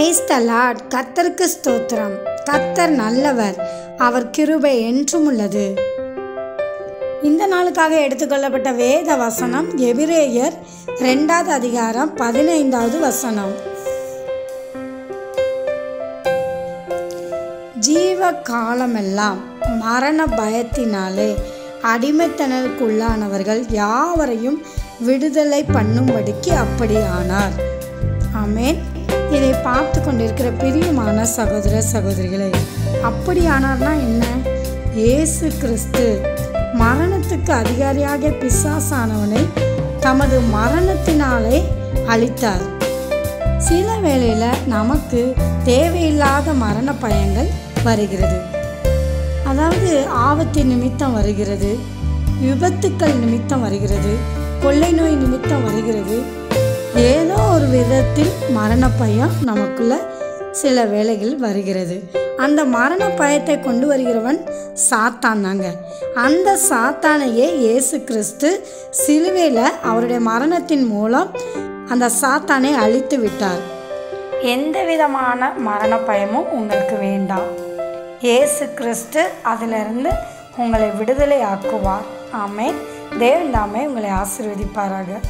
Praise the Lord. கர்த்தருக்கு ஸ்தோத்திரம். கர்த்தர் நல்லவர், அவர் கிருபை என்றும் உள்ளது. இந்த நாளுக்காக எடுத்துக்கொள்ளப்பட்ட வேத வசனம் எபிரேயர் 2வது அதிகாரம் 15வது வசனம். ஜீவ காலமெல்லாம் மரண பயத்தினாலே அடிமைத்தனக்குள்ளானவர்கள் யாவரையும் விடுதலை பண்ணும்படிக்கு அப்படி ஆனார். ஆமென். இதை பார்த்து கொண்டிருக்கிற பிரியமான சகோதர சகோதரிகளே, அப்படி ஆனார்னா என்ன? இயேசு கிறிஸ்து மரணத்துக்கு அதிகாரியாக பிசாசானவனை தமது மரணத்தினாலே அழித்தார். சில வேளையில் நமக்கு தேவையில்லாத மரண பயங்கள் வருகிறது. அதாவது ஆபத்து நிமித்தம் வருகிறது, விபத்துக்கள் நிமித்தம் வருகிறது, கொள்ளை நோய் நிமித்தம் வருகிறது. ஏதோ ஒரு விதத்தில் மரண பயம் நமக்குள்ள சில வேளைகள் வருகிறது. அந்த மரண பயத்தை கொண்டு வருகிறவன் சாத்தான் தாங்க. அந்த சாத்தானையே இயேசு கிறிஸ்து சிலுவையில் அவருடைய மரணத்தின் மூலம் அந்த சாத்தானை அழித்து விட்டார். எந்த விதமான மரண பயமும் உங்களுக்கு வேண்டாம். இயேசு கிறிஸ்து அதிலிருந்து உங்களை விடுதலை ஆக்குவார். ஆமென். தேவன் தாமே உங்களை ஆசீர்வதிப்பாராக.